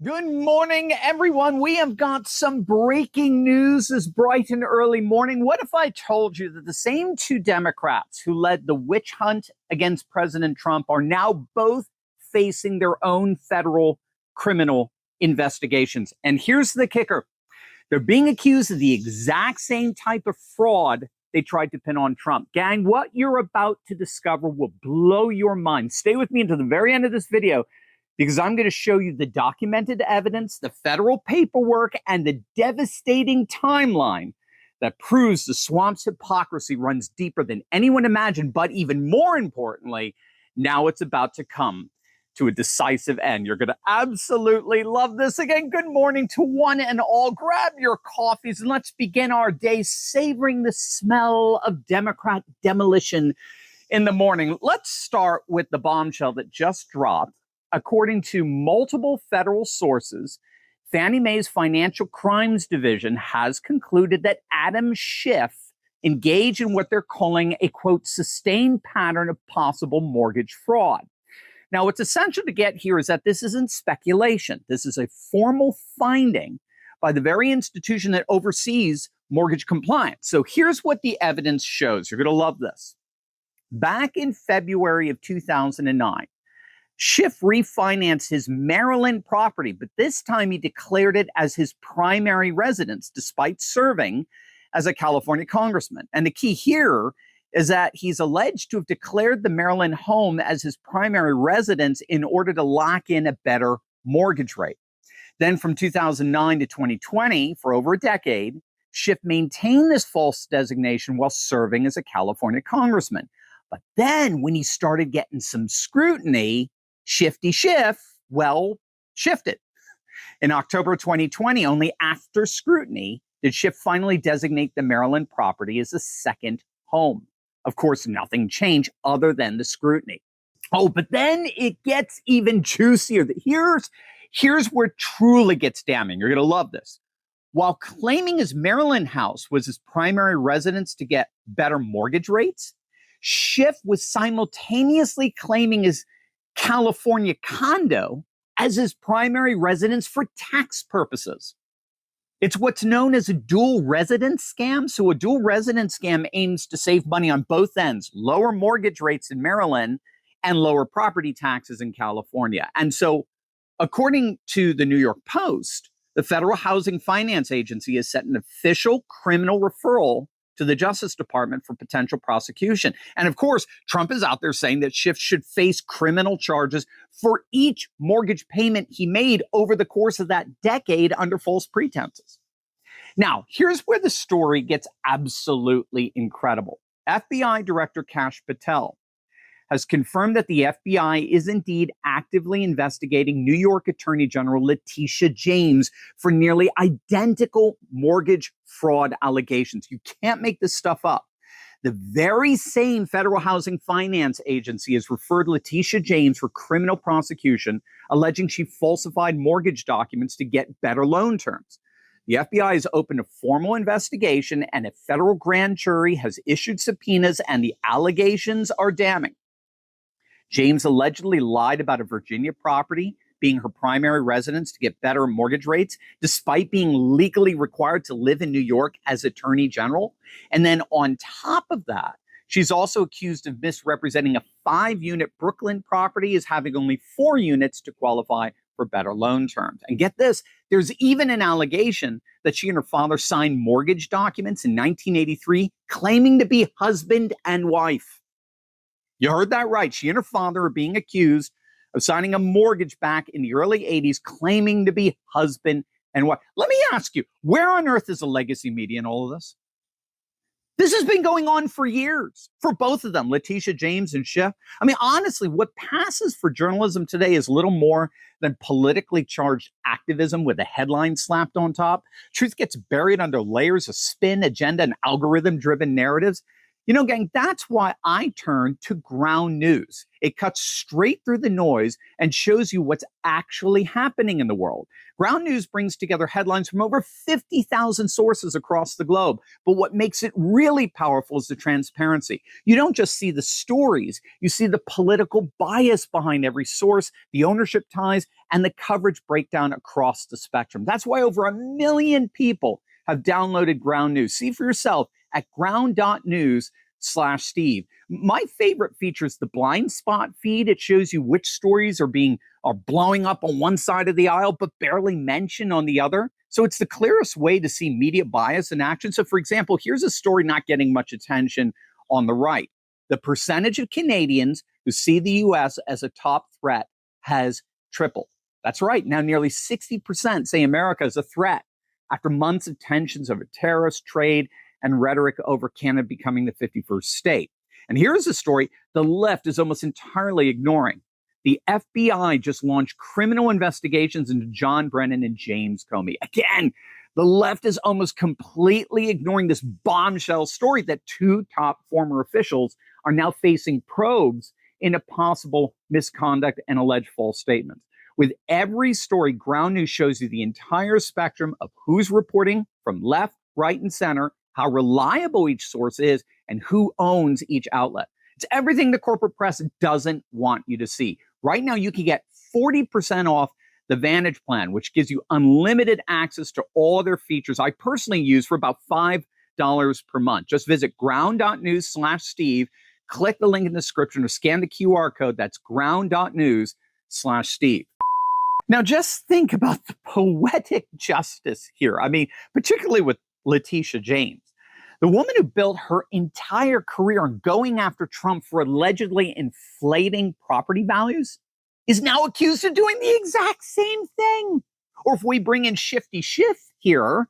Good morning, everyone. We have got some breaking news this bright and early morning. What if I told you that the same two Democrats who led the witch hunt against President Trump are now both facing their own federal criminal investigations? And here's the kicker. They're being accused of the exact same type of fraud they tried to pin on Trump. Gang, what you're about to discover will blow your mind. Stay with me until the very end of this video, because I'm going to show you the documented evidence, the federal paperwork, and the devastating timeline that proves the swamp's hypocrisy runs deeper than anyone imagined. But even more importantly, now it's about to come to a decisive end. You're going to absolutely love this. Again, good morning to one and all. Grab your coffees and let's begin our day savoring the smell of Democrat demolition in the morning. Let's start with the bombshell that just dropped. According to multiple federal sources, Fannie Mae's Financial Crimes Division has concluded that Adam Schiff engaged in what they're calling a, quote, sustained pattern of possible mortgage fraud. Now, what's essential to get here is that this isn't speculation. This is a formal finding by the very institution that oversees mortgage compliance. So here's what the evidence shows. You're going to love this. Back in February of 2009, Schiff refinanced his Maryland property, but this time he declared it as his primary residence, despite serving as a California congressman. And the key here is that he's alleged to have declared the Maryland home as his primary residence in order to lock in a better mortgage rate. Then from 2009 to 2020, for over a decade, Schiff maintained this false designation while serving as a California congressman. But then when he started getting some scrutiny, Shifty Schiff, well, shifted. In October 2020, only after scrutiny, did Schiff finally designate the Maryland property as a second home. Of course, nothing changed other than the scrutiny. Oh, but then it gets even juicier. Here's where it truly gets damning. You're going to love this. While claiming his Maryland house was his primary residence to get better mortgage rates, Schiff was simultaneously claiming his California condo as his primary residence for tax purposes. It's what's known as a dual residence scam. So a dual residence scam aims to save money on both ends, lower mortgage rates in Maryland and lower property taxes in California. And so, according to the New York Post, the Federal Housing Finance Agency has set an official criminal referral to the Justice Department for potential prosecution. And of course, Trump is out there saying that Schiff should face criminal charges for each mortgage payment he made over the course of that decade under false pretenses. Now, here's where the story gets absolutely incredible. FBI Director Kash Patel has confirmed that the FBI is indeed actively investigating New York Attorney General Leticia James for nearly identical mortgage fraud allegations. You can't make this stuff up. The very same Federal Housing Finance Agency has referred Leticia James for criminal prosecution, alleging she falsified mortgage documents to get better loan terms. The FBI has opened a formal investigation, and a federal grand jury has issued subpoenas, and the allegations are damning. James allegedly lied about a Virginia property being her primary residence to get better mortgage rates, despite being legally required to live in New York as Attorney General. And then on top of that, she's also accused of misrepresenting a 5-unit Brooklyn property as having only 4 units to qualify for better loan terms. And get this, there's even an allegation that she and her father signed mortgage documents in 1983 claiming to be husband and wife. You heard that right. She and her father are being accused of signing a mortgage back in the early 80s, claiming to be husband and wife. Let me ask you, where on earth is the legacy media in all of this? This has been going on for years for both of them, Leticia James and Schiff. I mean, honestly, what passes for journalism today is little more than politically charged activism with a headline slapped on top. Truth gets buried under layers of spin, agenda, and algorithm-driven narratives. You know, gang, that's why I turn to ground news. It cuts straight through the noise and shows you what's actually happening in the world. Ground news brings together headlines from over 50,000 sources across the globe. But what makes it really powerful is the transparency. You don't just see the stories, you see the political bias behind every source, the ownership ties, and the coverage breakdown across the spectrum. That's why over 1 million people have downloaded Ground News. See for yourself at ground.news/Steve. My favorite feature is the blind spot feed. It shows you which stories are blowing up on one side of the aisle, but barely mentioned on the other. So it's the clearest way to see media bias in action. So for example, here's a story not getting much attention on the right. The percentage of Canadians who see the U.S. as a top threat has tripled. That's right. Now nearly 60% say America is a threat after months of tensions over tariffs, trade, and rhetoric over Canada becoming the 51st state. And here's a story the left is almost entirely ignoring. The FBI just launched criminal investigations into John Brennan and James Comey. Again, the left is almost completely ignoring this bombshell story that two top former officials are now facing probes into possible misconduct and alleged false statements. With every story, Ground News shows you the entire spectrum of who's reporting from left, right, and center, how reliable each source is, and who owns each outlet. It's everything the corporate press doesn't want you to see. Right now, you can get 40% off the Vantage plan, which gives you unlimited access to all their features. I personally use for about $5 per month. Just visit ground.news/Steve, click the link in the description, or scan the QR code. That's ground.news/Steve. Now, just think about the poetic justice here. I mean, particularly with Leticia James, the woman who built her entire career on going after Trump for allegedly inflating property values is now accused of doing the exact same thing. Or if we bring in Schiff here,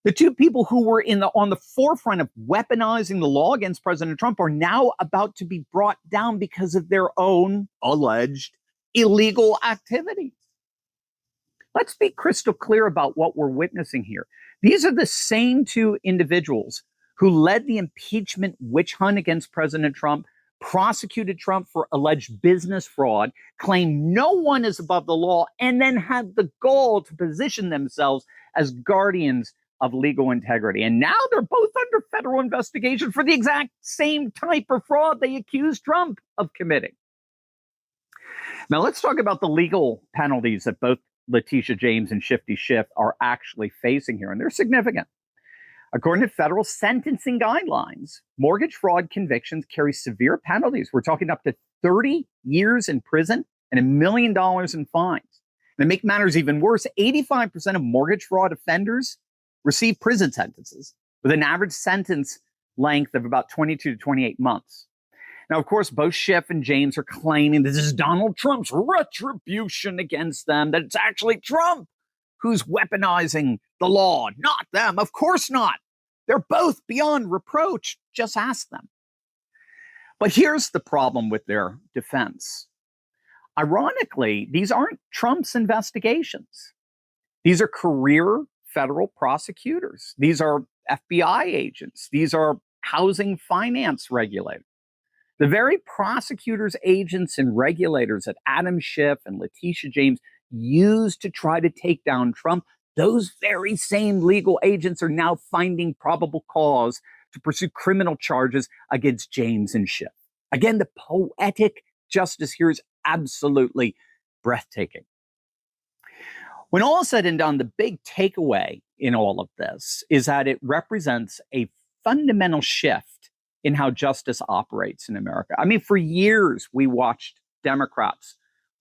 the two people who were on the forefront of weaponizing the law against President Trump are now about to be brought down because of their own alleged illegal activities. Let's be crystal clear about what we're witnessing here. These are the same two individuals who led the impeachment witch hunt against President Trump, prosecuted Trump for alleged business fraud, claimed no one is above the law, and then had the goal to position themselves as guardians of legal integrity. And now they're both under federal investigation for the exact same type of fraud they accused Trump of committing. Now let's talk about the legal penalties that both Leticia James and Schiff are actually facing here, and they're significant. According to federal sentencing guidelines, mortgage fraud convictions carry severe penalties. We're talking up to 30 years in prison and $1 million in fines. And to make matters even worse, 85% of mortgage fraud offenders receive prison sentences with an average sentence length of about 22 to 28 months. Now, of course, both Schiff and James are claiming this is Donald Trump's retribution against them, that it's actually Trump who's weaponizing the law, not them. Of course not. They're both beyond reproach. Just ask them. But here's the problem with their defense. Ironically, these aren't Trump's investigations. These are career federal prosecutors. These are FBI agents. These are housing finance regulators. The very prosecutors, agents, and regulators that Adam Schiff and Leticia James used to try to take down Trump, those very same legal agents are now finding probable cause to pursue criminal charges against James and Schiff. Again, the poetic justice here is absolutely breathtaking. When all is said and done, the big takeaway in all of this is that it represents a fundamental shift in how justice operates in America. I mean, for years, we watched Democrats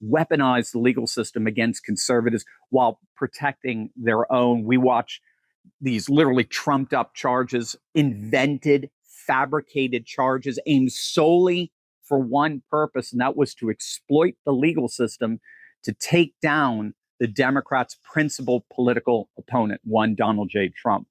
weaponize the legal system against conservatives while protecting their own. We watch these literally trumped up charges, invented, fabricated charges aimed solely for one purpose, and that was to exploit the legal system to take down the Democrats' principal political opponent, one Donald J. Trump.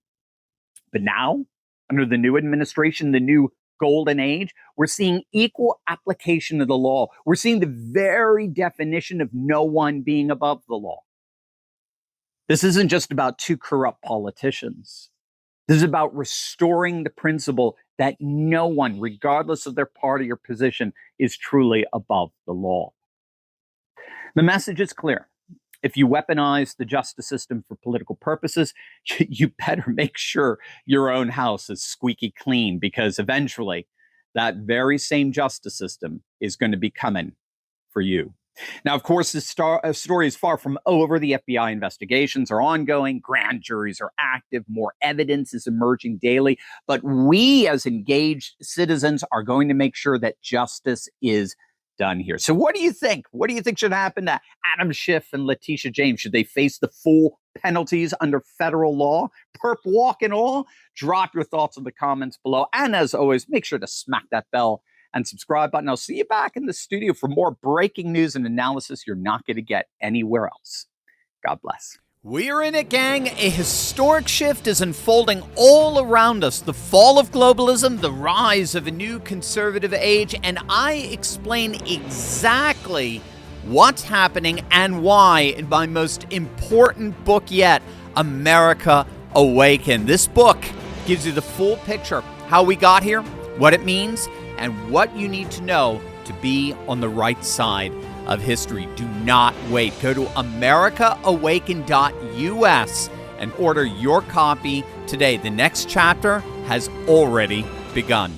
But now, under the new administration, the new golden age, we're seeing equal application of the law. We're seeing the very definition of no one being above the law. This isn't just about two corrupt politicians. This is about restoring the principle that no one, regardless of their party or position, is truly above the law. The message is clear. If you weaponize the justice system for political purposes, you better make sure your own house is squeaky clean, because eventually that very same justice system is going to be coming for you. Now, of course, this story is far from over. The FBI investigations are ongoing. Grand juries are active. More evidence is emerging daily. But we, as engaged citizens, are going to make sure that justice is done here. So what do you think? What do you think should happen to Adam Schiff and Leticia James? Should they face the full penalties under federal law, perp walk and all? Drop your thoughts in the comments below. And as always, make sure to smack that bell and subscribe button. I'll see you back in the studio for more breaking news and analysis you're not going to get anywhere else. God bless. We're in it, gang. A historic shift is unfolding all around us. The fall of globalism, the rise of a new conservative age, and I explain exactly what's happening and why in my most important book yet, America Awaken. This book gives you the full picture, how we got here, what it means, and what you need to know to be on the right side of history. Do not wait. Go to americaawaken.us and order your copy today. The next chapter has already begun.